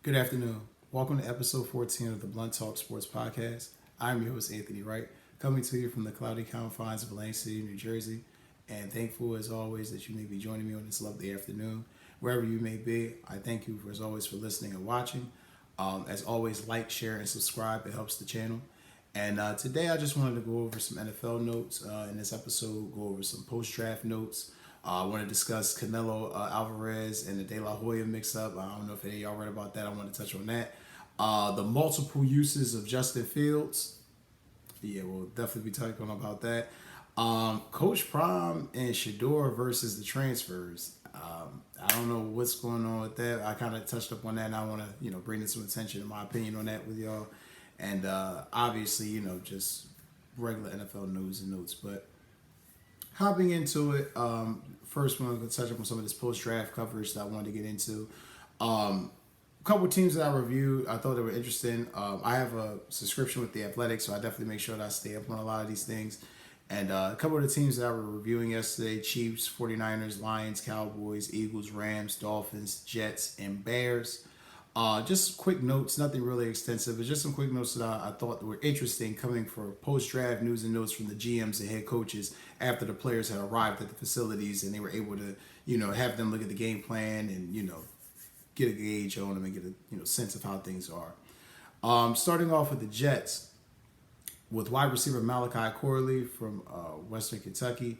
Good afternoon. Welcome to episode 14 of the Blunt Talk Sports Podcast. I'm your host, Anthony Wright, coming to you from the cloudy confines of Atlantic City, New Jersey, and thankful as always that you may be joining me on this lovely afternoon. Wherever you may be, I thank you as always for listening and watching. As always, like, share, and subscribe. It helps the channel. And today I just wanted to go over some NFL notes in this episode, go over some post-draft notes. I want to discuss Canelo Alvarez and the De La Hoya mix-up. I don't know if any of y'all read about that. I want to touch on that. The multiple uses of Justin Fields. Yeah, we'll definitely be talking about that. Coach Prime and Shador versus the transfers. I don't know what's going on with that. I kind of touched up on that, and I want to bring some attention to my opinion on that with y'all. And obviously, just regular NFL news and notes. But hopping into it, first one, I'm going to touch up on some of this post-draft coverage that I wanted to get into. A couple of teams that I reviewed, I thought they were interesting. I have a subscription with The Athletic, so I definitely make sure that I stay up on a lot of these things. And a couple of the teams that I were reviewing yesterday, Chiefs, 49ers, Lions, Cowboys, Eagles, Rams, Dolphins, Jets, and Bears. Just quick notes, nothing really extensive, but just some quick notes that I thought were interesting coming for post-draft news and notes from the GMs and head coaches after the players had arrived at the facilities and they were able to, have them look at the game plan and, get a gauge on them and get a, sense of how things are. Starting off with the Jets, with wide receiver Malachi Corley from Western Kentucky.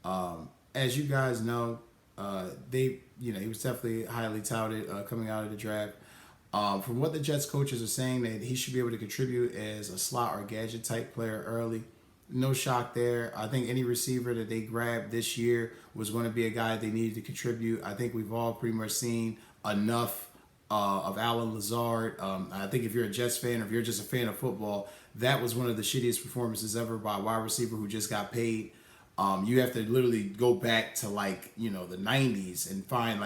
As you guys know, he was definitely highly touted coming out of the draft. From what the Jets coaches are saying, that he should be able to contribute as a slot or gadget type player early. No shock there. I think any receiver that they grabbed this year was going to be a guy they needed to contribute. I think we've all pretty much seen enough of Alan Lazard. I think if you're a Jets fan or if you're just a fan of football, that was one of the shittiest performances ever by a wide receiver who just got paid. You have to literally go back to the 90s and find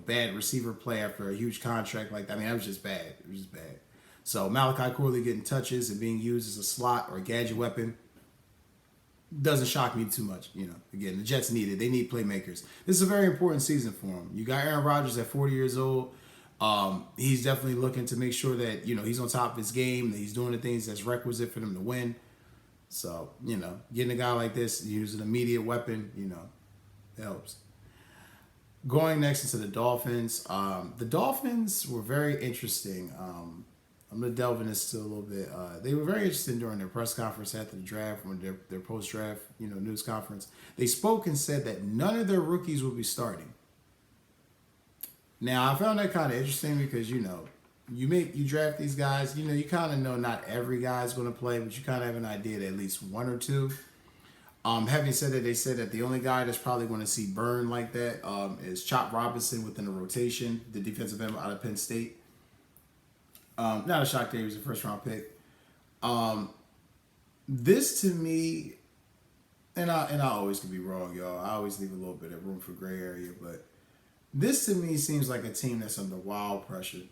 bad receiver play after a huge contract like that. I mean, that was just bad. It was just bad. So Malachi Corley getting touches and being used as a slot or a gadget weapon doesn't shock me too much. Again, the Jets need it. They need playmakers. This is a very important season for them. You got Aaron Rodgers at 40 years old. He's definitely looking to make sure that, he's on top of his game, that he's doing the things that's requisite for them to win. So, getting a guy like this, using an immediate weapon, it helps. Going next into the Dolphins. The Dolphins were very interesting. I'm going to delve into this a little bit. They were very interesting during their press conference after the draft, when their post-draft, news conference. They spoke and said that none of their rookies will be starting. Now, I found that kind of interesting because, you draft these guys, you kind of know not every guy is going to play, but you kind of have an idea that at least one or two. Having said that, they said that the only guy that's probably going to see burn like that is Chop Robinson within the rotation, the defensive end out of Penn State. Not a shock that he was a first-round pick. This to me, and I always could be wrong, y'all. I always leave a little bit of room for gray area, but this to me seems like a team that's under wild pressure.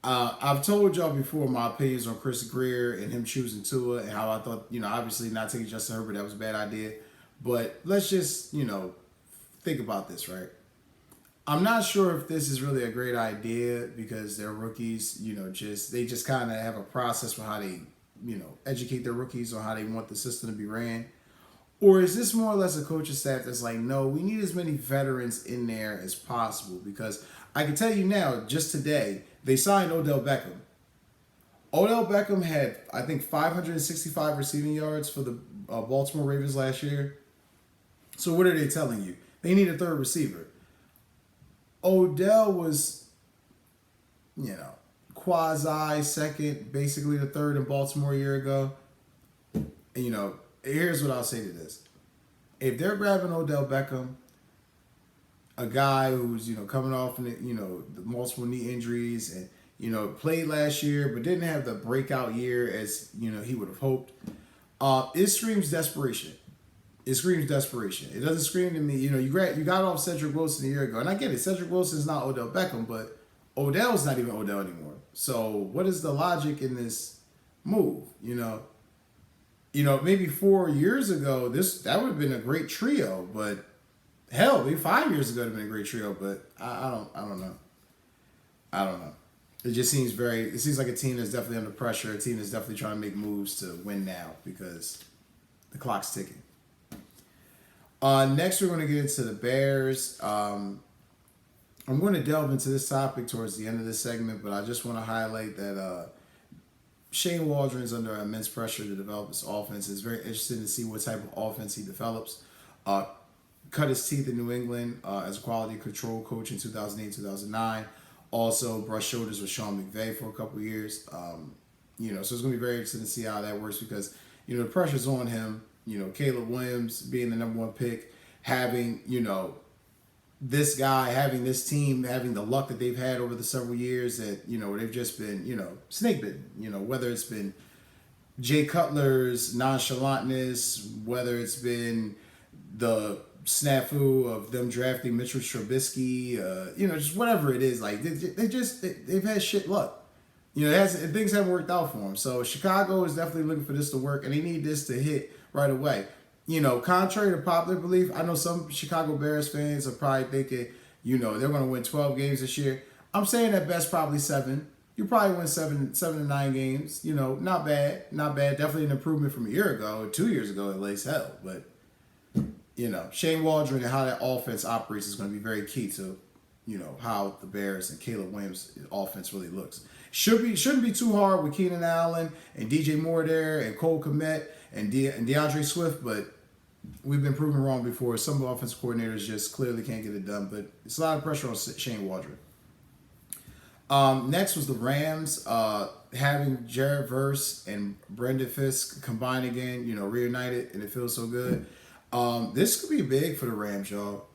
I've told y'all before my opinions on Chris Greer and him choosing Tua and how I thought, obviously not taking Justin Herbert, that was a bad idea. But let's just, think about this, right? I'm not sure if this is really a great idea because they're rookies, they just kind of have a process for how they, educate their rookies on how they want the system to be ran. Or is this more or less a coaching staff that's like, no, we need as many veterans in there as possible? Because I can tell you now, just today, they signed Odell Beckham. Odell Beckham had, I think, 565 receiving yards for the Baltimore Ravens last year. So what are they telling you? They need a third receiver. Odell was, quasi second, basically the third in Baltimore a year ago. And, here's what I'll say to this. If they're grabbing Odell Beckham, a guy who's, coming off, the multiple knee injuries and, played last year but didn't have the breakout year as, he would have hoped, it screams desperation. It screams desperation. It doesn't scream to me, you got off Cedric Wilson a year ago. And I get it. Cedric Wilson's not Odell Beckham, but Odell's not even Odell anymore. So what is the logic in this move, maybe 4 years ago, that would have been a great trio, but hell, maybe 5 years ago it would have been a great trio, but I don't know. it seems like a team that's definitely under pressure, a team that's definitely trying to make moves to win now because the clock's ticking. Next, we're going to get into the Bears. I'm going to delve into this topic towards the end of this segment, but I just want to highlight that Shane Waldron's under immense pressure to develop his offense. It's very interesting to see what type of offense he develops. Cut his teeth in New England as a quality control coach in 2008, 2009. Also, brushed shoulders with Sean McVay for a couple of years. So it's going to be very interesting to see how that works because, the pressure's on him. Caleb Williams being the number one pick, having, this guy, having this team, having the luck that they've had over the several years that, they've just been, snake bitten. Whether it's been Jay Cutler's nonchalantness, whether it's been the snafu of them drafting Mitchell Trubisky, just whatever it is. Like, they've had shit luck. Things haven't worked out for them. So Chicago is definitely looking for this to work, and they need this to hit right away. Contrary to popular belief, I know some Chicago Bears fans are probably thinking, they're going to win 12 games this year. I'm saying at best probably 7. You probably win 7 to 9 games. Not bad. Definitely an improvement from a year ago, or 2 years ago at least. Hell, but Shane Waldron and how that offense operates is going to be very key to, how the Bears and Caleb Williams' offense really looks. Shouldn't be too hard with Keenan Allen and DJ Moore there and Cole Kmet and DeAndre Swift, but we've been proven wrong before. Some offensive coordinators just clearly can't get it done, but it's a lot of pressure on Shane Waldron. Next was the Rams, having Jared Verse and Brendan Fisk combined again, reunited, and it feels so good. This could be big for the Rams, y'all.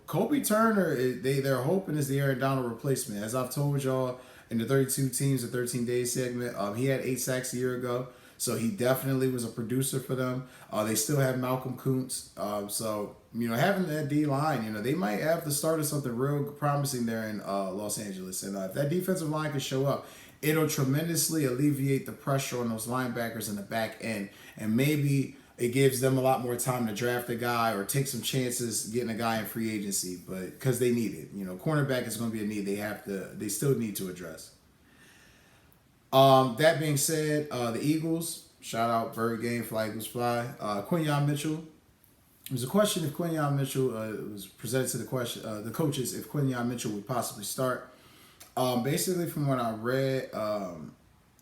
Kobe Turner, they're hoping is the Aaron Donald replacement. As I've told y'all in the 32 teams, the 13 days segment, he had 8 sacks a year ago. So he definitely was a producer for them. They still have Malcolm Kuntz. Having that D-line, they might have the start of something real promising there in Los Angeles. And if that defensive line can show up, it'll tremendously alleviate the pressure on those linebackers in the back end. And maybe it gives them a lot more time to draft a guy or take some chances getting a guy in free agency, but because they need it. Cornerback is going to be a need they still need to address. That being said, the Eagles, shout out Bird Game, Fly Eagles Fly. Quinyon Mitchell. There was a question if Quinyon Mitchell was presented to the coaches if Quinyon Mitchell would possibly start. Basically, from what I read,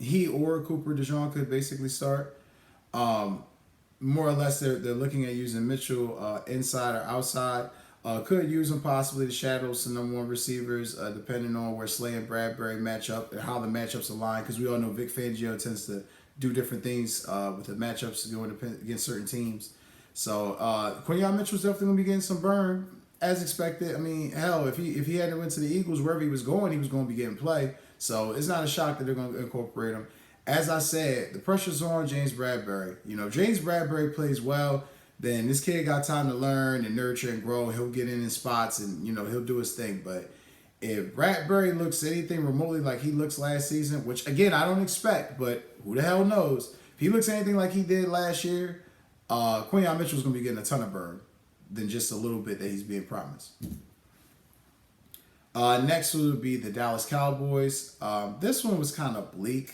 he or Cooper DeJean could basically start. More or less, they're looking at using Mitchell inside or outside. Could use him possibly to shadow some number one receivers, depending on where Slay and Bradbury match up and how the matchups align. Because we all know Vic Fangio tends to do different things with the matchups going against certain teams. So Quinyon Mitchell's definitely going to be getting some burn, as expected. I mean, hell, if he hadn't went to the Eagles, wherever he was going to be getting play. So it's not a shock that they're going to incorporate him. As I said, the pressure's on James Bradbury. If James Bradbury plays well, then this kid got time to learn and nurture and grow. He'll get in spots and, he'll do his thing. But if Bradbury looks anything remotely like he looks last season, which, again, I don't expect, but who the hell knows? If he looks anything like he did last year, Quinyon Mitchell's going to be getting a ton of burn than just a little bit that he's being promised. Next would be the Dallas Cowboys. This one was kind of bleak,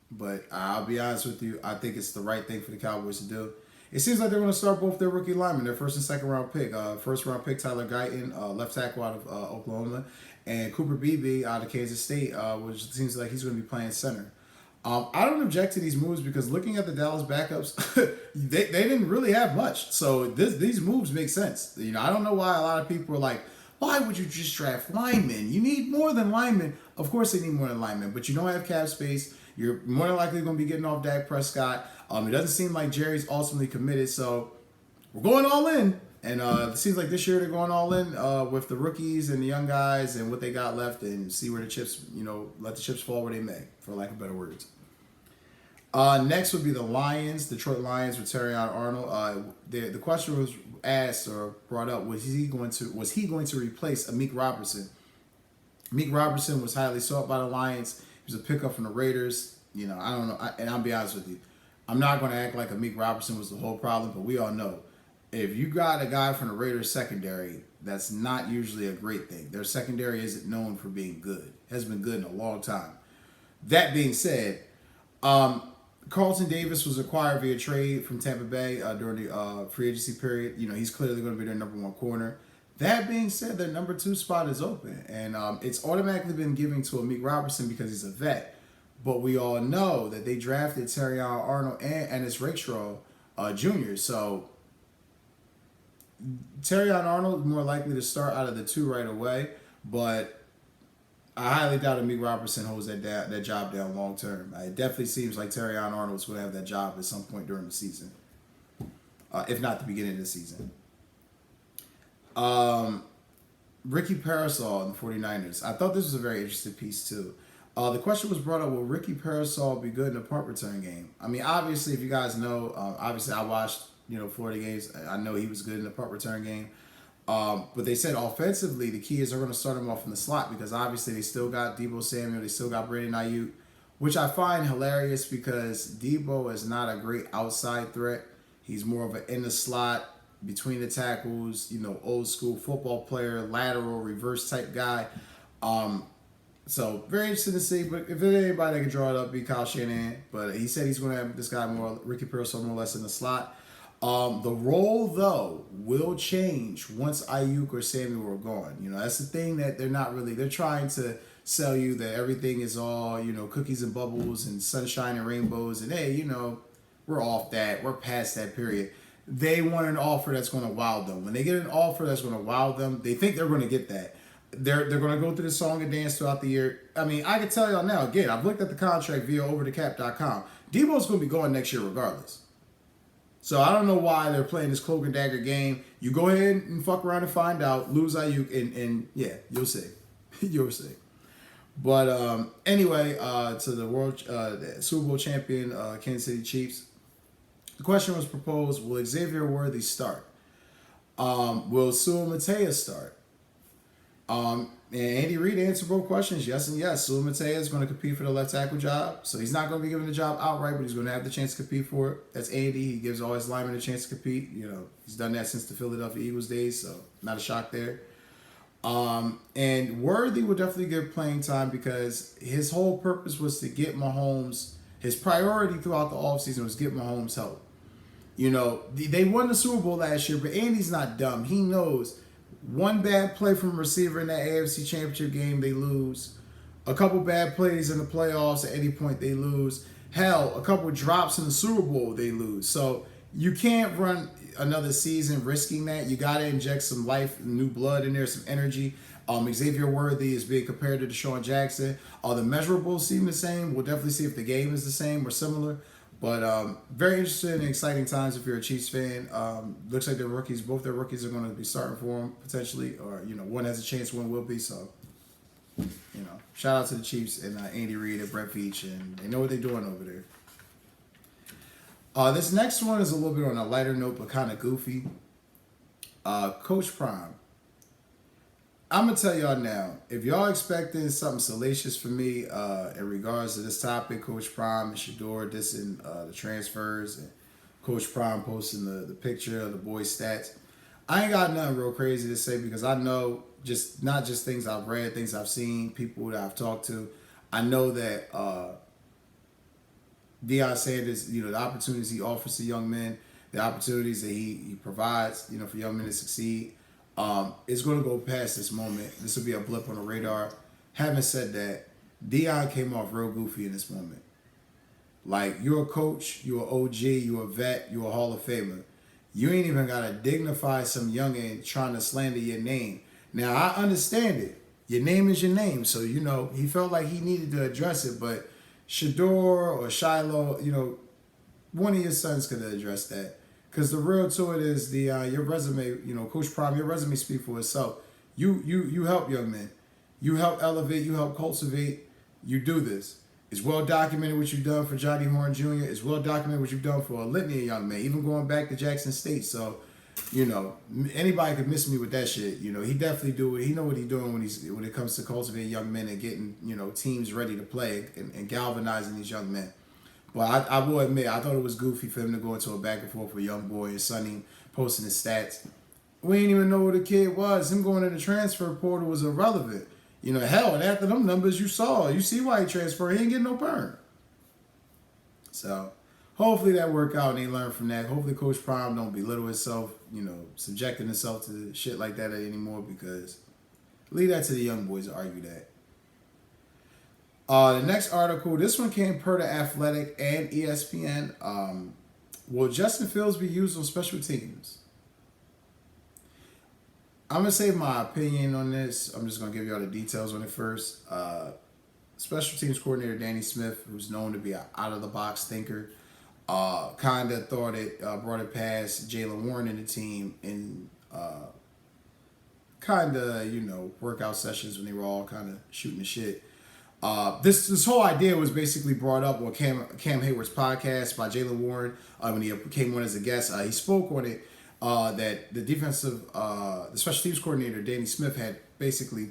but I'll be honest with you. I think it's the right thing for the Cowboys to do. It seems like they're going to start both their rookie linemen, their first and second round pick. First round pick Tyler Guyton, left tackle out of Oklahoma, and Cooper Beebe out of Kansas State, which seems like he's going to be playing center. I don't object to these moves because looking at the Dallas backups, they didn't really have much. So these moves make sense. I don't know why a lot of people are like, why would you just draft linemen? You need more than linemen. Of course they need more than linemen, but you don't have cap space. You're more than likely going to be getting off Dak Prescott. It doesn't seem like Jerry's ultimately committed, so we're going all in. And it seems like this year they're going all in with the rookies and the young guys and what they got left and see where the chips, let the chips fall where they may, for lack of better words. Next would be the Lions, Detroit Lions with Terrion Arnold. The question was asked or brought up, was he going to replace Amik Robertson? Amik Robertson was highly sought by the Lions. He was a pickup from the Raiders. I don't know. And I'll be honest with you. I'm not going to act like Amik Robertson was the whole problem, but we all know if you got a guy from the Raiders secondary, that's not usually a great thing. Their secondary isn't known for being good. Has been good in a long time. That being said, Carlton Davis was acquired via trade from Tampa Bay during the free agency period. He's clearly going to be their number one corner. That being said, their number two spot is open, and it's automatically been given to Amik Robertson because he's a vet. But we all know that they drafted Terrion Arnold and Ennis Rakestraw Jr. So Terrion Arnold is more likely to start out of the two right away, but I highly doubt Amik Robertson holds that job down long term. It definitely seems like Terrion Arnold's going to have that job at some point during the season, if not the beginning of the season. Ricky Parasol in the 49ers. I thought this was a very interesting piece too. The question was brought up, will Ricky Parasol be good in a punt return game? I mean, obviously, if you guys know, obviously I watched, Florida games. I know he was good in the punt return game. But they said offensively, the key is they're going to start him off in the slot because obviously they still got Deebo Samuel, they still got Brandon Ayuk, which I find hilarious because Deebo is not a great outside threat. He's more of an in the slot, between the tackles, old school football player, lateral, reverse type guy. So very interesting to see. But if there's anybody that can draw it up, be Kyle Shanahan. But he said he's going to have this guy Ricky Parasol more or less in the slot. The role, though, will change once Ayuk or Samuel are gone. That's the thing that they're trying to sell you that everything is all, cookies and bubbles and sunshine and rainbows. And, hey, we're off that. We're past that period. They want an offer that's going to wow them. When they get an offer that's going to wow them, they think they're going to get that. They're going to go through the song and dance throughout the year. I mean, I can tell y'all now, again, I've looked at the contract via overthecap.com. Debo's going to be going next year regardless. So I don't know why they're playing this cloak and dagger game. You go ahead and fuck around and find out. Lose Ayuk, and yeah, you'll see. You'll see. But anyway, to the Super Bowl champion Kansas City Chiefs. The question was proposed, will Xavier Worthy start? Will Sua Matea start? And Andy Reid answered both questions, yes and yes. Sua Matea is going to compete for the left tackle job. So he's not going to be given the job outright, but he's going to have the chance to compete for it. That's Andy. He gives all his linemen a chance to compete. He's done that since the Philadelphia Eagles days, so not a shock there. And Worthy will definitely get playing time because his whole purpose was to get Mahomes. His priority throughout the offseason was get Mahomes help. They won the Super Bowl last year, but Andy's not dumb. He knows one bad play from a receiver in that AFC Championship game, they lose. A couple bad plays in the playoffs, at any point they lose. Hell, a couple drops in the Super Bowl, they lose. So you can't run another season risking that. You got to inject some life, new blood in there, some energy. Xavier Worthy is being compared to Deshaun Jackson. The measurables seem the same. We'll definitely see if the game is the same or similar. But very interesting and exciting times if you're a Chiefs fan. Looks like both their rookies are going to be starting for them potentially. Or, one has a chance, one will be. So, shout out to the Chiefs and Andy Reid and Brett Veach. And they know what they're doing over there. This next one is a little bit on a lighter note, but kind of goofy. Coach Prime. I'm going to tell y'all now, if y'all expecting something salacious from me in regards to this topic, Coach Prime and Shador dissing the transfers and Coach Prime posting the picture of the boys' stats, I ain't got nothing real crazy to say because I know not just things I've read, things I've seen, people that I've talked to. I know that Deion Sanders, the opportunities he offers to young men, the opportunities that he provides, for young men to succeed, it's going to go past this moment. This will be a blip on the radar. Having said that, Deion came off real goofy in this moment. Like, you're a coach, you're an OG, you're a vet, you're a Hall of Famer. You ain't even got to dignify some youngin' trying to slander your name. Now, I understand it. Your name is your name. So, he felt like he needed to address it. But Shador or Shiloh, one of your sons could have addressed that. Because the real to it is your resume, Coach Prime, your resume speaks for itself. You help young men. You help elevate, you help cultivate, you do this. It's well documented what you've done for Johnny Horn Jr. It's well documented what you've done for a litany of young men, even going back to Jackson State. So, anybody could miss me with that shit. He definitely do it. He know what he's doing when it comes to cultivating young men and getting, teams ready to play and galvanizing these young men. But I will admit, I thought it was goofy for him to go into a back and forth with Young Boy and Sonny posting his stats. We didn't even know who the kid was. Him going in the transfer portal was irrelevant. Hell, and after them numbers you see why he transferred. He ain't getting no burn. So, hopefully that work out and he learn from that. Hopefully Coach Prime don't belittle himself, subjecting himself to shit like that anymore, because leave that to the young boys to argue that. The next article, this one came per The Athletic and ESPN. Will Justin Fields be used on special teams? I'm going to save my opinion on this. I'm just going to give you all the details on it first. Special teams coordinator Danny Smith, who's known to be an out-of-the-box thinker, kind of thought it, brought it past Jaylen Warren and the team in kind of, workout sessions when they were all kind of shooting the shit. This whole idea was basically brought up on Cam Hayward's podcast by Jaylen Warren when he came on as a guest. He spoke on it that the special teams coordinator Danny Smith had basically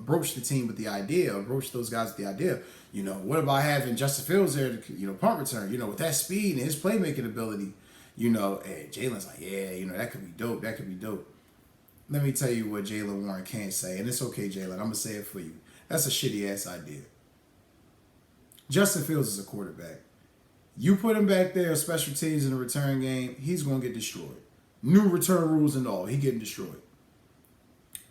broached the team with the idea, broached those guys with the idea. What about having Justin Fields there to punt return? With that speed and his playmaking ability. And Jalen's like, yeah, that could be dope. That could be dope. Let me tell you what Jaylen Warren can't say, and it's okay, Jalen. I'm gonna say it for you. That's a shitty ass idea. Justin Fields is a quarterback. You put him back there, special teams in the return game, he's gonna get destroyed. New return rules and all, he getting destroyed.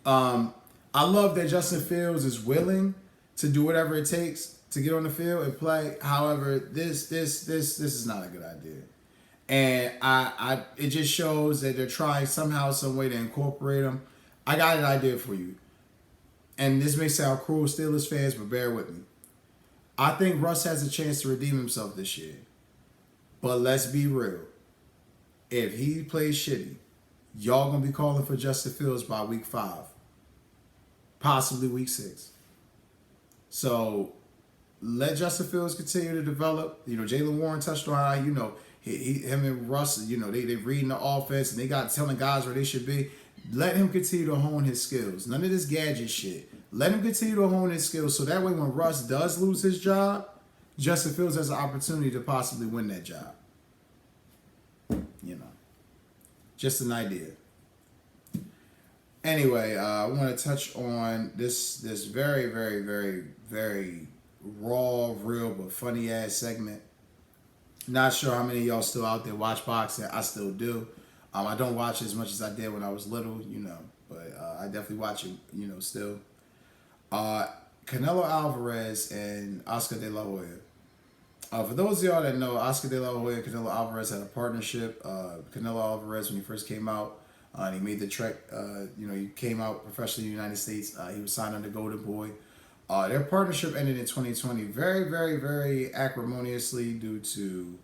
I love that Justin Fields is willing to do whatever it takes to get on the field and play. However, this is not a good idea. And it just shows that they're trying somehow, some way to incorporate him. I got an idea for you. And this may sound cruel, Steelers fans, but bear with me. I think Russ has a chance to redeem himself this year. But let's be real. If he plays shitty, y'all going to be calling for Justin Fields by week 5. Possibly week 6. So, let Justin Fields continue to develop. Jaylen Warren touched on how, him and Russ, they reading the offense and they got telling guys where they should be. Let him continue to hone his skills. None of this gadget shit. Let him continue to hone his skills so that way when Russ does lose his job, Justin Fields has an opportunity to possibly win that job. Just an idea. Anyway, I want to touch on this very, very, very, very raw, real, but funny ass segment. Not sure how many of y'all still out there watch boxing. I still do. I don't watch as much as I did when I was little, but I definitely watch it, still. Canelo Alvarez and Oscar De La Hoya. For those of y'all that know, Oscar De La Hoya and Canelo Alvarez had a partnership. Canelo Alvarez, when he first came out, and he made the trek, he came out professionally in the United States. He was signed under Golden Boy. Their partnership ended in 2020 very, very, very acrimoniously due to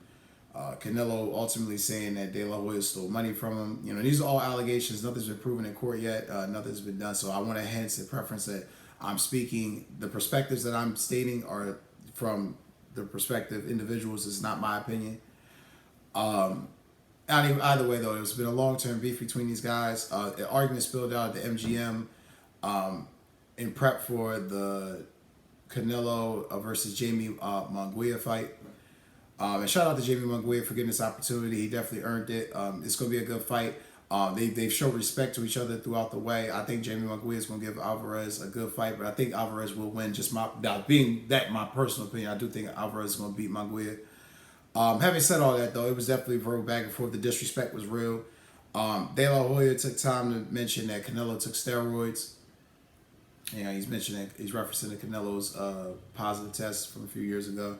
Canelo ultimately saying that De La Hoya stole money from him. These are all allegations. Nothing's been proven in court yet. Nothing's been done. So I want to hence the preference that I'm speaking. The perspectives that I'm stating are from the perspective individuals. It's not my opinion. Either way, though, it's been a long-term beef between these guys. The argument spilled out at the MGM in prep for the Canelo versus Jamie Munguia fight. And shout out to Jamie Munguia for getting this opportunity. He definitely earned it. It's going to be a good fight. They've shown respect to each other throughout the way. I think Jamie Munguia is going to give Alvarez a good fight, but I think Alvarez will win. My personal opinion, I do think Alvarez is going to beat Munguia. Having said all that, though, it was definitely verbal back and forth. The disrespect was real. De La Hoya took time to mention that Canelo took steroids. He's referencing the Canelo's positive test from a few years ago.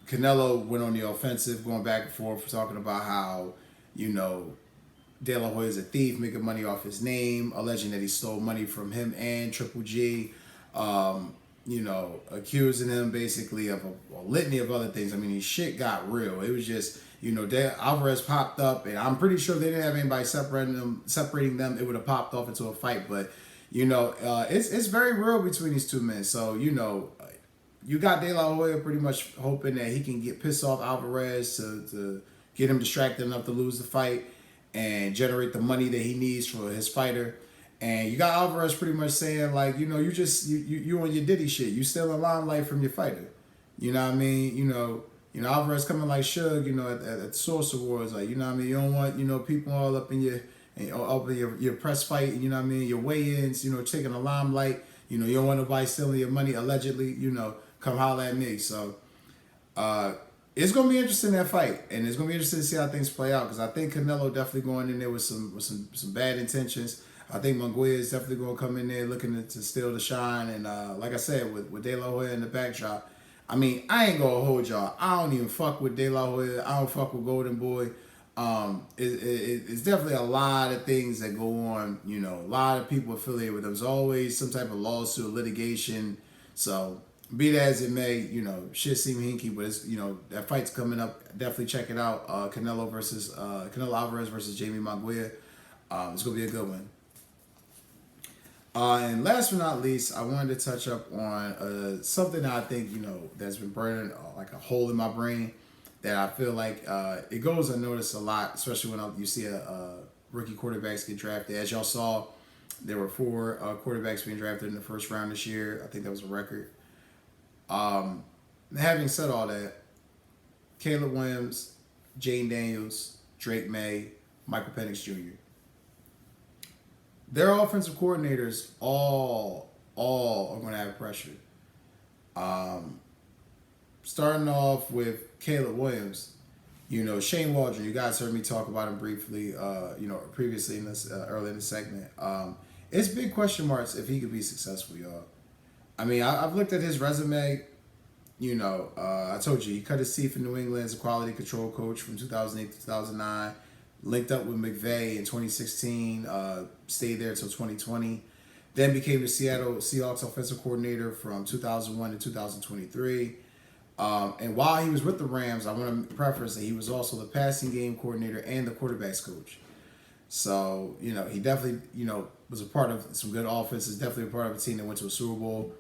Canelo went on the offensive, going back and forth, talking about how, De La Hoya is a thief, making money off his name, alleging that he stole money from him and Triple G, accusing him basically of a litany of other things. I mean, his shit got real. It was just, Alvarez popped up, and I'm pretty sure if they didn't have anybody separating them, it would have popped off into a fight. But, it's very real between these two men. So, you got De La Hoya pretty much hoping that he can get pissed off Alvarez to get him distracted enough to lose the fight and generate the money that he needs for his fighter. And you got Alvarez pretty much saying, like, you on your Diddy shit. You still in limelight from your fighter. You know what I mean? Alvarez coming like Suge, at Source Awards, like, what I mean? You don't want, people all up in your press fight, what I mean? Your weigh-ins, taking the limelight. You don't want nobody stealing your money, allegedly, come holler at me. So, it's going to be interesting, that fight. And it's going to be interesting to see how things play out, because I think Canelo definitely going in there with some bad intentions. I think Munguia is definitely going to come in there looking to steal the shine. And like I said, with De La Hoya in the backdrop, I mean, I ain't gonna hold y'all. I don't even fuck with De La Hoya. I don't fuck with Golden Boy. It's definitely a lot of things that go on. A lot of people affiliated with them. There's always some type of lawsuit, litigation. So be that as it may, shit seem hinky, but it's that fight's coming up. Definitely check it out. Canelo Alvarez versus Jamie Munguia. It's gonna be a good one. And last but not least, I wanted to touch up on something that I think, that's been burning like a hole in my brain, that I feel like it goes unnoticed a lot, especially when you see a rookie quarterbacks get drafted. As y'all saw, there were 4 quarterbacks being drafted in the first round this year. I think that was a record. Having said all that, Caleb Williams, Jane Daniels, Drake May, Michael Penix Jr., their offensive coordinators all are going to have pressure. Starting off with Caleb Williams, Shane Waldron. You guys heard me talk about him briefly, previously in this early in the segment. It's big question marks if he could be successful, y'all. I mean, I've looked at his resume. I told you he cut his teeth in New England as a quality control coach from 2008 to 2009. Linked up with McVay in 2016, stayed there until 2020. Then became the Seattle Seahawks offensive coordinator from 2001 to 2023. And while he was with the Rams, I want to preface that he was also the passing game coordinator and the quarterbacks coach. So, he definitely, was a part of some good offenses, definitely a part of a team that went to a Super Bowl.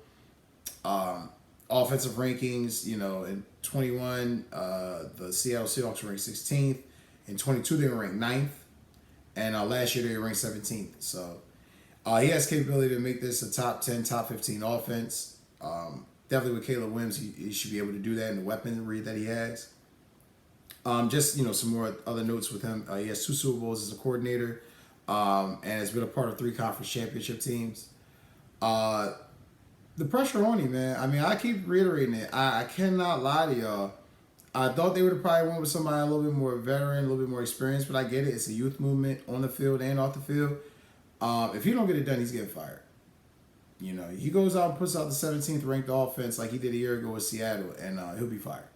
Offensive rankings, in 21, the Seattle Seahawks were ranked 16th. In 22, they were ranked 9th. And last year, they were ranked 17th. So he has capability to make this a top 10, top 15 offense. Definitely with Caleb Williams, he should be able to do that in the weaponry that he has. Just, some more other notes with him. He has 2 Super Bowls as a coordinator and has been a part of 3 conference championship teams. The pressure on him, man. I mean, I keep reiterating it. I cannot lie to y'all. I thought they would have probably went with somebody a little bit more veteran, a little bit more experienced, but I get it. It's a youth movement on the field and off the field. If he don't get it done, he's getting fired. He goes out and puts out the 17th ranked offense like he did a year ago with Seattle, and he'll be fired.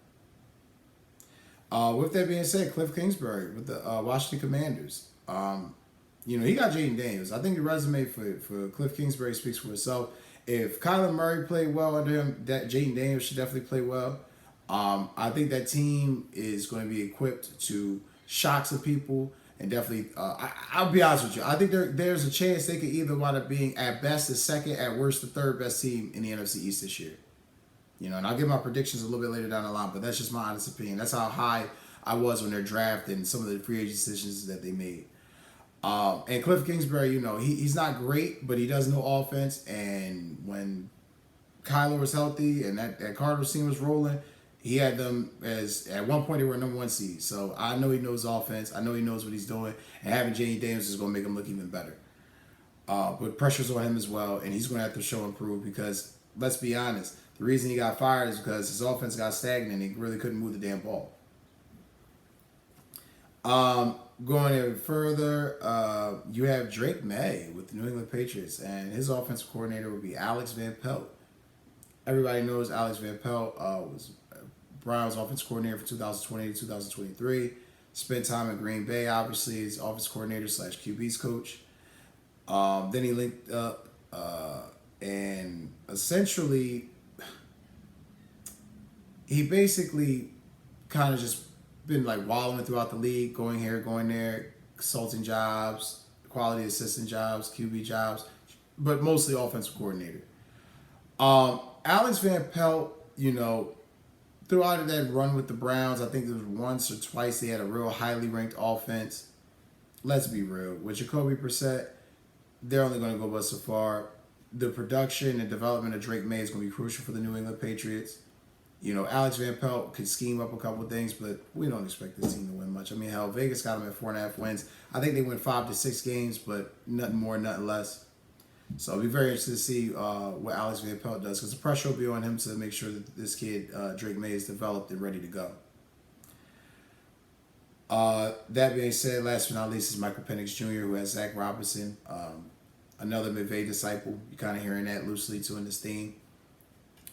With that being said, Cliff Kingsbury with the Washington Commanders. He got Jaden Daniels. I think the resume for Cliff Kingsbury speaks for itself. If Kyler Murray played well under him, that Jaden Daniels should definitely play well. I think that team is going to be equipped to shock some people, and definitely, I'll be honest with you. I think there's a chance they could either wind up being at best the second, at worst the third best team in the NFC East this year. And I'll give my predictions a little bit later down the line, but that's just my honest opinion. That's how high I was when they're drafted and some of the free agent decisions that they made. And Cliff Kingsbury, he's not great, but he does know offense. And when Kyler was healthy and that Cardinals team was rolling, he had them as, at one point, they were number 1 seed. So I know he knows offense. I know he knows what he's doing. And having Jane Daniels is going to make him look even better. But pressure's on him as well. And he's going to have to show and prove because, let's be honest, the reason he got fired is because his offense got stagnant and he really couldn't move the damn ball. Going even further, you have Drake May with the New England Patriots. And his offensive coordinator would be Alex Van Pelt. Everybody knows Alex Van Pelt was Browns offensive coordinator for 2020 to 2023. Spent time in Green Bay, obviously, as offensive coordinator / QB's coach. Then he linked up and essentially he basically kind of just been like wallowing throughout the league, going here, going there, consulting jobs, quality assistant jobs, QB jobs, but mostly offensive coordinator. Alex Van Pelt, throughout that run with the Browns, I think there was once or twice they had a real highly ranked offense. Let's be real. With Jacoby Brissett, they're only going to go but so far. The production and development of Drake May is going to be crucial for the New England Patriots. Alex Van Pelt could scheme up a couple of things, but we don't expect this team to win much. I mean, hell, Vegas got them at 4.5 wins. I think they win 5 to 6 games, but nothing more, nothing less. So I'll be very interested to see what Alex Van Pelt does, because the pressure will be on him to make sure that this kid, Drake May, is developed and ready to go. That being said, last but not least is Michael Penix Jr., who has Zach Robinson, another McVay disciple. You're kind of hearing that loosely too in this theme.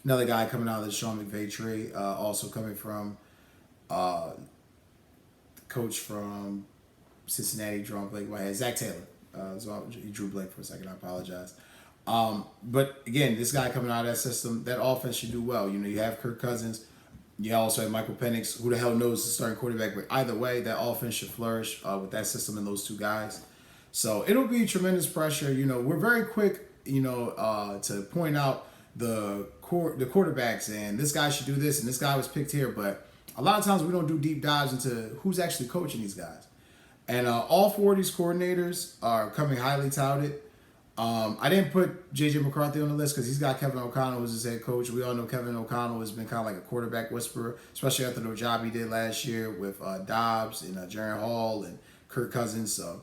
Another guy coming out of the Sean McVay tree, also coming from the coach from Cincinnati, drawing blank in my head, Zach Taylor. So he drew blank for a second. I apologize. But again, this guy coming out of that system, that offense should do well. You have Kirk Cousins. You also have Michael Penix. Who the hell knows the starting quarterback? But either way, that offense should flourish with that system and those two guys. So it'll be tremendous pressure. We're very quick, to point out the quarterbacks, and this guy should do this, and this guy was picked here. But a lot of times we don't do deep dives into who's actually coaching these guys. And all 4 of these coordinators are coming highly touted. I didn't put J.J. McCarthy on the list because he's got Kevin O'Connell as his head coach. We all know Kevin O'Connell has been kind of like a quarterback whisperer, especially after the job he did last year with Dobbs and Jaron Hall and Kirk Cousins. So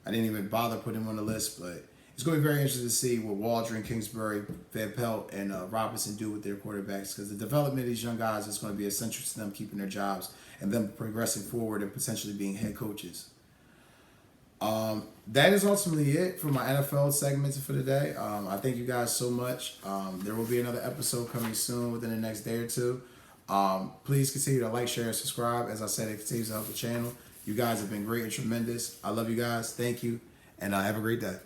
I didn't even bother putting him on the list. But it's going to be very interesting to see what Waldron, Kingsbury, Van Pelt, and Robinson do with their quarterbacks, because the development of these young guys is going to be essential to them keeping their jobs and them progressing forward and potentially being head coaches. That is ultimately it for my NFL segments for today. I thank you guys so much. There will be another episode coming soon within the next day or two. Please continue to like, share, and subscribe. As I said, it continues to help the channel. You guys have been great and tremendous. I love you guys. Thank you. And have a great day.